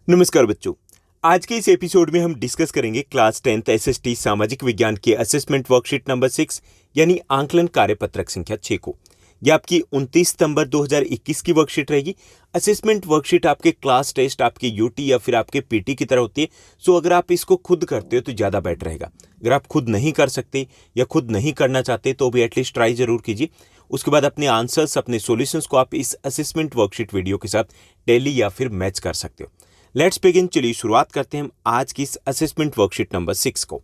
नमस्कार बच्चों। आज के इस एपिसोड में हम डिस्कस करेंगे क्लास 10th एसएसटी सामाजिक विज्ञान के असेसमेंट वर्कशीट नंबर 6 यानी आंकलन कार्यपत्रक संख्या 6 को। यह आपकी 29 सितंबर 2021 की वर्कशीट रहेगी। असेसमेंट वर्कशीट आपके क्लास टेस्ट, आपके यूटी या फिर आपके पीटी की तरह होती है। सो अगर आप इसको खुद करते हो तो ज़्यादा बेटर रहेगा। अगर आप खुद नहीं कर सकते या खुद नहीं करना चाहते तो भी एटलीस्ट ट्राई जरूर कीजिए। उसके बाद अपने आंसर्स, अपने सॉल्यूशंस को आप इस असेसमेंट वर्कशीट वीडियो के साथ टैली या फिर मैच कर सकते हो। Let's begin. चलिए शुरुआत करते हैं हम आज की इस असेसमेंट वर्कशीट नंबर 6 को।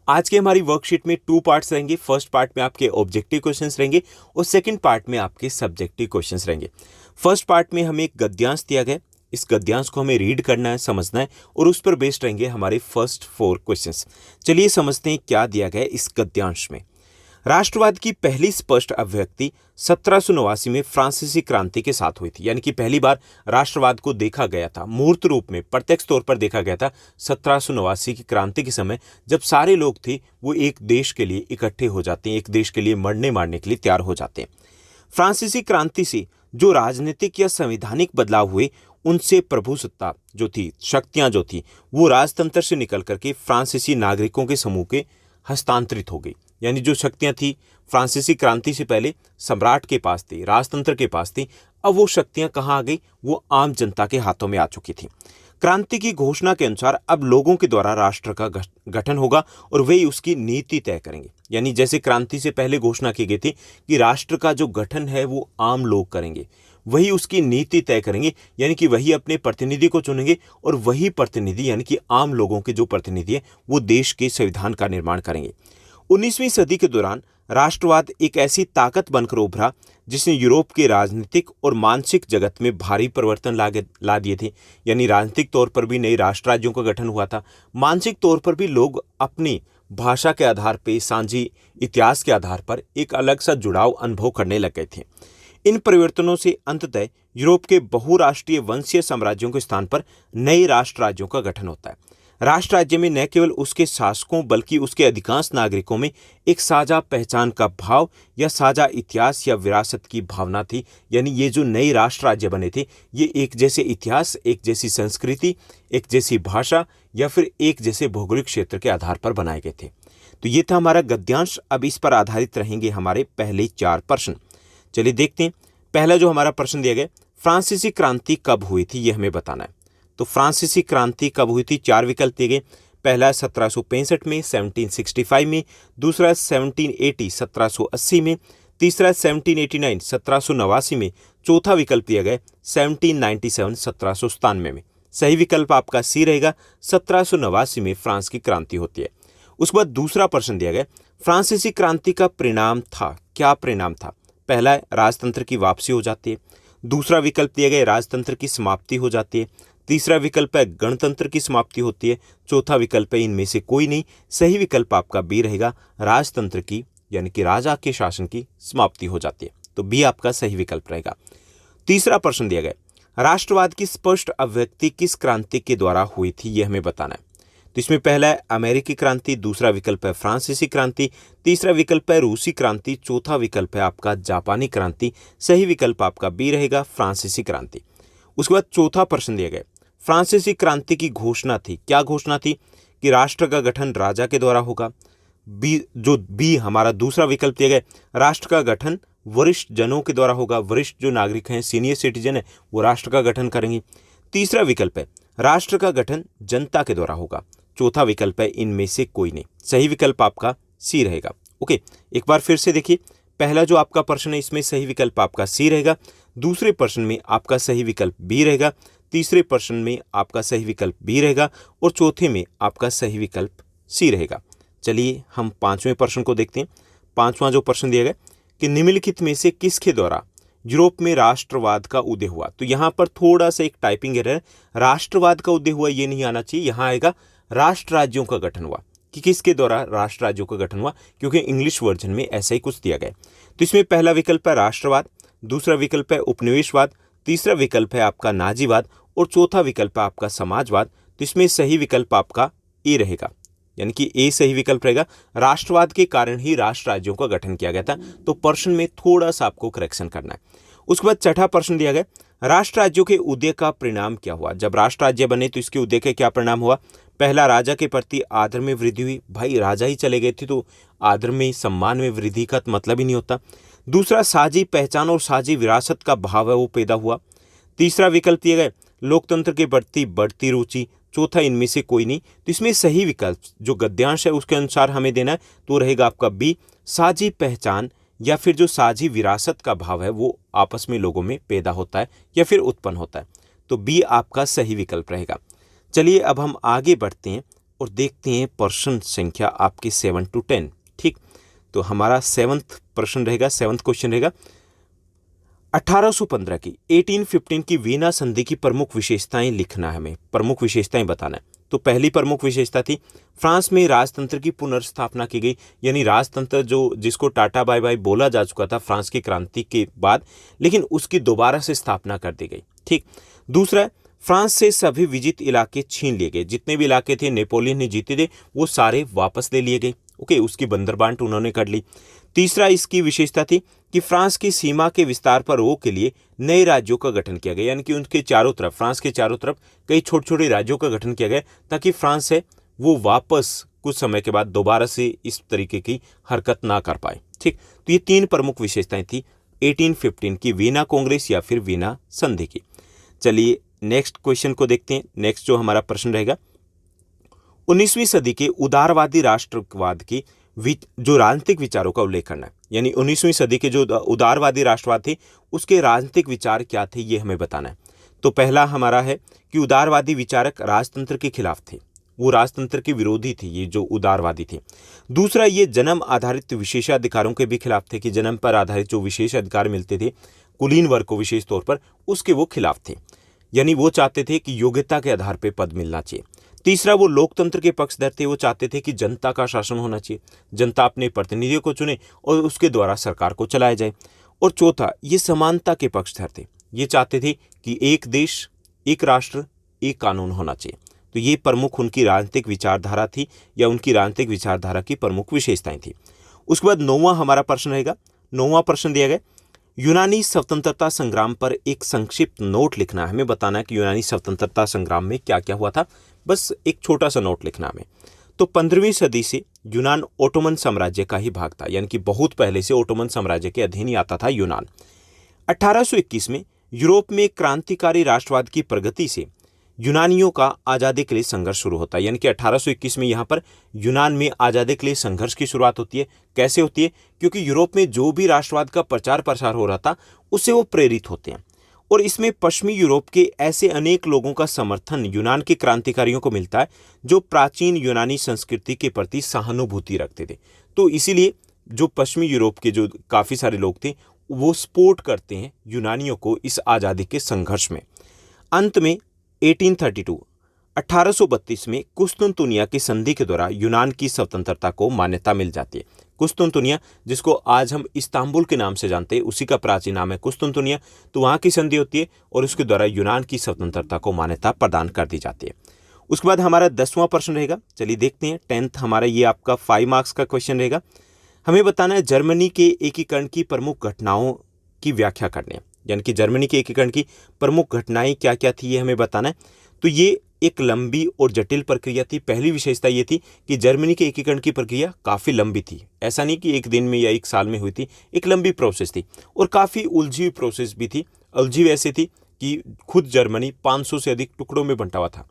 आज की हमारी वर्कशीट में 2 पार्ट्स रहेंगे। फर्स्ट पार्ट में आपके ऑब्जेक्टिव क्वेश्चंस रहेंगे और सेकंड पार्ट में आपके सब्जेक्टिव क्वेश्चंस रहेंगे। फर्स्ट पार्ट में हमें एक गद्यांश दिया गया, इस गद्यांश को हमें रीड करना है, समझना है और उस पर बेस्ड रहेंगे हमारे फर्स्ट 4 क्वेश्चंस। चलिए समझते हैं क्या दिया गया इस गद्यांश में। राष्ट्रवाद की पहली स्पष्ट अभिव्यक्ति 1789 में फ्रांसीसी क्रांति के साथ हुई थी। यानी कि पहली बार राष्ट्रवाद को देखा गया था, मूर्त रूप में प्रत्यक्ष तौर पर देखा गया था 1789 की क्रांति के समय, जब सारे लोग थे वो एक देश के लिए इकट्ठे हो जाते हैं, एक देश के लिए मरने मारने के लिए तैयार हो जाते हैं। फ्रांसीसी क्रांति से जो राजनीतिक या संवैधानिक बदलाव हुए, उनसे प्रभुसत्ता जो थी, शक्तियां जो थी, वो राजतंत्र से निकल करके फ्रांसीसी नागरिकों के समूह के हस्तांतरित हो गई। यानी जो शक्तियां थी फ्रांसीसी क्रांति से पहले सम्राट के पास थी, राजतंत्र के पास थी, अब वो शक्तियां कहाँ आ गई? वो आम जनता के हाथों में आ चुकी थी। क्रांति की घोषणा के अनुसार अब लोगों के द्वारा राष्ट्र का गठन होगा और वे उसकी नीति तय करेंगे। यानी जैसे क्रांति से पहले घोषणा की गई थी कि राष्ट्र का जो गठन है वो आम लोग करेंगे, वही उसकी नीति तय करेंगे। यानी कि वही अपने प्रतिनिधि को चुनेंगे और वही प्रतिनिधि यानी कि आम लोगों के जो प्रतिनिधि है वो देश के संविधान का निर्माण करेंगे। 19वीं सदी के दौरान राष्ट्रवाद एक ऐसी ताकत बनकर उभरा जिसने यूरोप के राजनीतिक और मानसिक जगत में भारी परिवर्तन ला दिए थे। यानी राजनीतिक तौर पर भी नए राष्ट्र राज्यों का गठन हुआ था, मानसिक तौर पर भी लोग अपनी भाषा के आधार पर, साझी इतिहास के आधार पर एक अलग सा जुड़ाव अनुभव करने लग गए थे। इन परिवर्तनों से अंततः यूरोप के बहुराष्ट्रीय वंशीय साम्राज्यों के स्थान पर नए राष्ट्र राज्यों का गठन होता है। राष्ट्र राज्य में न केवल उसके शासकों बल्कि उसके अधिकांश नागरिकों में एक साझा पहचान का भाव या साझा इतिहास या विरासत की भावना थी। यानी ये जो नए राष्ट्र राज्य बने थे ये एक जैसे इतिहास, एक जैसी संस्कृति, एक जैसी भाषा या फिर एक जैसे भौगोलिक क्षेत्र के आधार पर बनाए गए थे। तो ये था हमारा गद्यांश। अब इस पर आधारित रहेंगे हमारे पहले 4 प्रश्न। चलिए देखते हैं। पहला जो हमारा प्रश्न दिया गया, फ्रांसीसी क्रांति कब हुई थी, ये हमें बताना है। तो फ्रांसीसी क्रांति कब हुई थी? 4 विकल्प दिए गए। पहला 1765 में, 1765 में, दूसरा 1780 1780 में, तीसरा 1789 1789 में, चौथा विकल्प दिया गया 1797 1797 में। सही विकल्प आपका सी रहेगा। 1789 में फ्रांस की क्रांति होती है। उसके बाद दूसरा प्रश्न दिया गया, फ्रांसीसी क्रांति का परिणाम था, क्या परिणाम था? पहला राजतंत्र की वापसी हो जाती है, दूसरा विकल्प दिया गया राजतंत्र की समाप्ति हो जाती है, तीसरा विकल्प है गणतंत्र की समाप्ति होती है, चौथा विकल्प है इनमें से कोई नहीं। सही विकल्प आपका बी रहेगा, राजतंत्र की यानी कि राजा के शासन की समाप्ति हो जाती है। तो बी आपका सही विकल्प रहेगा। तीसरा प्रश्न दिया गया, राष्ट्रवाद की स्पष्ट अभिव्यक्ति किस क्रांति के द्वारा हुई थी, यह हमें बताना है। तो इसमें पहला है अमेरिकी क्रांति, दूसरा विकल्प है फ्रांसीसी क्रांति, तीसरा विकल्प है रूसी क्रांति, चौथा विकल्प है आपका जापानी क्रांति। सही विकल्प आपका बी रहेगा, फ्रांसीसी क्रांति। उसके बाद चौथा प्रश्न दिया गया, फ्रांसीसी क्रांति की घोषणा थी, क्या घोषणा थी? कि राष्ट्र का गठन राजा के द्वारा होगा। बी हमारा दूसरा विकल्प दिया गया, राष्ट्र का गठन वरिष्ठ जनों के द्वारा होगा। वरिष्ठ जो नागरिक हैं, सीनियर सिटीजन है, वो राष्ट्र का गठन करेंगे। तीसरा विकल्प है राष्ट्र का गठन जनता के द्वारा होगा। चौथा विकल्प है इनमें से कोई नहीं। सही विकल्प आपका सी रहेगा। ओके, एक बार फिर से देखिए। पहला जो आपका प्रश्न है इसमें सही विकल्प आपका सी रहेगा, दूसरे प्रश्न में आपका सही विकल्प बी रहेगा, तीसरे प्रश्न में आपका सही विकल्प बी रहेगा और चौथे में आपका सही विकल्प सी रहेगा। चलिए हम 5वें प्रश्न को देखते हैं। 5वां जो प्रश्न दिया गया कि निम्नलिखित में से किसके द्वारा यूरोप में राष्ट्रवाद का उदय हुआ? तो यहाँ पर थोड़ा सा एक टाइपिंग एरर है, राष्ट्रवाद का उदय हुआ ये नहीं आना चाहिए, यहाँ आएगा राष्ट्र राज्यों का गठन हुआ। कि किसके द्वारा राष्ट्र राज्यों का गठन हुआ, क्योंकि इंग्लिश वर्जन में ऐसा ही कुछ दिया गया। तो इसमें पहला विकल्प है राष्ट्रवाद, दूसरा विकल्प है उपनिवेशवाद, तीसरा विकल्प है आपका नाजीवाद और चौथा विकल्प है आपका समाजवाद। तो इसमें सही विकल्प आपका ए रहेगा, यानी कि ए सही विकल्प रहेगा। राष्ट्रवाद के कारण ही राष्ट्र राज्यों का गठन किया गया था। तो प्रश्न में थोड़ा सा आपको करेक्शन करना है। उसके बाद छठा प्रश्न दिया गया, राष्ट्र राज्यों के उदय का परिणाम क्या हुआ? जब राष्ट्र राज्य बने तो इसके उदय का क्या परिणाम हुआ? पहला, राजा के प्रति आदर में वृद्धि हुई। भाई राजा ही चले गए थे तो आदर में सम्मान में वृद्धि का मतलब ही नहीं होता। दूसरा, साझी पहचान और साझी विरासत का भाव है वो पैदा हुआ। तीसरा विकल्प दिए गए, लोकतंत्र के प्रति बढ़ती रुचि। चौथा, इनमें से कोई नहीं। तो इसमें सही विकल्प जो गद्यांश है उसके अनुसार हमें देना है तो रहेगा आपका बी, साझी पहचान या फिर जो साझी विरासत का भाव है वो आपस में लोगों में पैदा होता है या फिर उत्पन्न होता है। तो बी आपका सही विकल्प रहेगा। चलिए अब हम आगे बढ़ते हैं और देखते हैं प्रश्न संख्या आपके 7 to 10। ठीक, तो हमारा 7th प्रश्न रहेगा, 7th क्वेश्चन रहेगा, 1815 की 1815 की वीना संधि की प्रमुख विशेषताएं लिखना है, हमें प्रमुख विशेषताएं बताना है। तो पहली प्रमुख विशेषता थी फ्रांस में राजतंत्र की पुनर्स्थापना की गई, यानी राजतंत्र जो जिसको टाटा बाय बाय बोला जा चुका था फ्रांस की क्रांति के बाद, लेकिन उसकी दोबारा से स्थापना कर दी गई। ठीक। दूसरा, फ्रांस से सभी विजित इलाके छीन लिए गए, जितने भी इलाके थे नेपोलियन ने जीते थे वो सारे वापस ले लिए गए। ओके, उसकी बंदरबांट उन्होंने कर ली। तीसरा, इसकी विशेषता थी कि फ्रांस की सीमा के विस्तार पर रोक के लिए नए राज्यों का गठन किया गया, यानी कि उनके चारों तरफ, फ्रांस के चारों तरफ कई छोटे छोटे राज्यों का गठन किया गया ताकि फ्रांस है वो वापस कुछ समय के बाद दोबारा से इस तरीके की हरकत ना कर पाए। ठीक, तो ये 3 प्रमुख विशेषताएं थी 1815 की वीना कांग्रेस या फिर वीना संधि की। चलिए नेक्स्ट क्वेश्चन को देखते हैं। नेक्स्ट जो हमारा प्रश्न रहेगा, 19वीं सदी के उदारवादी राष्ट्रवाद की जो राजनीतिक विचारों का उल्लेख करना है, यानी 19वीं सदी के जो उदारवादी राष्ट्रवाद थे उसके राजनीतिक विचार क्या थे ये हमें बताना है। तो पहला हमारा है कि उदारवादी विचारक राजतंत्र के खिलाफ थे, वो राजतंत्र के विरोधी थे ये जो उदारवादी थे। दूसरा, ये जन्म आधारित विशेषाधिकारों के भी खिलाफ थे कि जन्म पर आधारित जो विशेष अधिकार मिलते थे कुलीन वर्ग को विशेष तौर पर, उसके वो खिलाफ थे, यानी वो चाहते थे कि योग्यता के आधार पर पद मिलना चाहिए। तीसरा, वो लोकतंत्र के पक्षधर थे, वो चाहते थे कि जनता का शासन होना चाहिए, जनता अपने प्रतिनिधियों को चुने और उसके द्वारा सरकार को चलाया जाए। और चौथा, ये समानता के पक्षधर थे, ये चाहते थे कि एक देश, एक राष्ट्र, एक कानून होना चाहिए। तो ये प्रमुख उनकी राजनीतिक विचारधारा थी या उनकी राजनीतिक विचारधारा की प्रमुख विशेषताएं थी। उसके बाद 9वां हमारा प्रश्न रहेगा। 9वां प्रश्न दिया गया, यूनानी स्वतंत्रता संग्राम पर एक संक्षिप्त नोट लिखना है, हमें बताना है कि यूनानी स्वतंत्रता संग्राम में क्या क्या हुआ था, बस एक छोटा सा नोट लिखना हमें। तो 15वीं सदी से यूनान ओटोमन साम्राज्य का ही भाग था, यानी कि बहुत पहले से ओटोमन साम्राज्य के अधीन ही आता था यूनान। 1821 में यूरोप में क्रांतिकारी राष्ट्रवाद की प्रगति से यूनानियों का आज़ादी के लिए संघर्ष शुरू होता है, यानी कि 1821 में यहाँ पर यूनान में आज़ादी के लिए संघर्ष की शुरुआत होती है। कैसे होती है? क्योंकि यूरोप में जो भी राष्ट्रवाद का प्रचार प्रसार हो रहा था उससे वो प्रेरित होते हैं और इसमें पश्चिमी यूरोप के ऐसे अनेक लोगों का समर्थन यूनान के क्रांतिकारियों को मिलता है जो प्राचीन यूनानी संस्कृति के प्रति सहानुभूति रखते थे। तो इसीलिए जो पश्चिमी यूरोप के जो काफ़ी सारे लोग थे वो सपोर्ट करते हैं यूनानियों को इस आज़ादी के संघर्ष में। अंत में 1832 में कुस्तुनतुनिया की संधि के द्वारा यूनान की स्वतंत्रता को मान्यता मिल जाती है। कुस्तुनतुनिया, जिसको आज हम इस्तांबुल के नाम से जानते हैं, उसी का प्राचीन नाम है कुस्तुनतुनिया। तो वहाँ की संधि होती है और उसके द्वारा यूनान की स्वतंत्रता को मान्यता प्रदान कर दी जाती है। उसके बाद हमारा 10वां प्रश्न रहेगा। चलिए देखते हैं। 10th हमारा ये आपका 5 मार्क्स का क्वेश्चन रहेगा। हमें बताना है जर्मनी के एकीकरण की प्रमुख घटनाओं की व्याख्या करनी है, यानी कि जर्मनी के एकीकरण की प्रमुख घटनाएं क्या क्या थी ये हमें बताना है। तो ये एक लंबी और जटिल प्रक्रिया थी। पहली विशेषता ये थी कि जर्मनी के एकीकरण की प्रक्रिया काफ़ी लंबी थी, ऐसा नहीं कि एक दिन में या एक साल में हुई थी, एक लंबी प्रोसेस थी और काफ़ी उलझी हुई प्रोसेस भी थी। उलझी वैसे थी कि खुद जर्मनी 500 से अधिक टुकड़ों में बंटा हुआ था।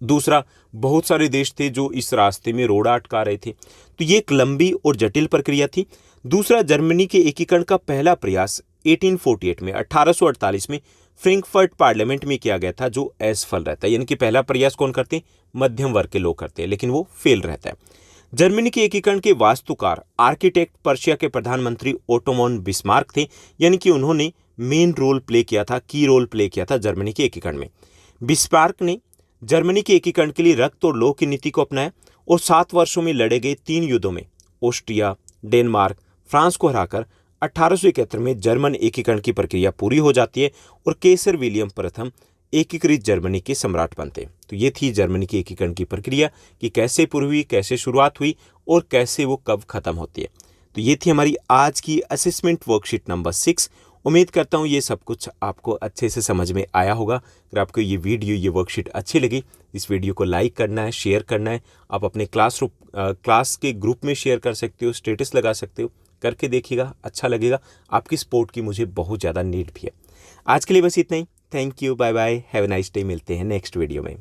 दूसरा, बहुत सारे देश थे जो इस रास्ते में रोड़ा अटका रहे थे। तो ये एक लंबी और जटिल प्रक्रिया थी। दूसरा, जर्मनी के एकीकरण का पहला प्रयास 1848 में 1848 में फ्रैंकफर्ट पार्लियामेंट में किया गया था, जो असफल रहता है, यानी कि पहला प्रयास कौन करते हैं? मध्यम वर्ग के लोग करते हैं, लेकिन वो फेल रहता है। जर्मनी के एकीकरण के वास्तुकार आर्किटेक्ट पर्शिया के प्रधानमंत्री ओटोमन बिस्मार्क थे, यानी कि उन्होंने मेन रोल प्ले किया था, की रोल प्ले किया था जर्मनी के एकीकरण में। बिस्मार्क ने जर्मनी के एकीकरण के लिए रक्त और लौह की नीति को अपनाया और 7 वर्षों में लड़े गए 3 युद्धों में ऑस्ट्रिया, डेनमार्क, फ्रांस को हराकर 1871 में जर्मन एकीकरण की प्रक्रिया पूरी हो जाती है और केसर विलियम प्रथम एकीकृत जर्मनी के सम्राट बनते हैं। तो ये थी जर्मनी की एकीकरण की प्रक्रिया कि कैसे पूरी हुई, कैसे शुरुआत हुई और कैसे वो कब खत्म होती है। तो ये थी हमारी आज की असेसमेंट वर्कशीट नंबर 6 उम्मीद करता हूँ ये सब कुछ आपको अच्छे से समझ में आया होगा। अगर आपको ये वीडियो, ये वर्कशीट अच्छी लगी, इस वीडियो को लाइक करना है, शेयर करना है। आप अपने क्लास के ग्रुप में शेयर कर सकते हो, स्टेटस लगा सकते हो, करके देखिएगा, अच्छा लगेगा। आपकी सपोर्ट की मुझे बहुत ज़्यादा नीड भी है। आज के लिए बस इतना ही। Thank you, bye bye, have a nice day. मिलते हैं नेक्स्ट वीडियो में।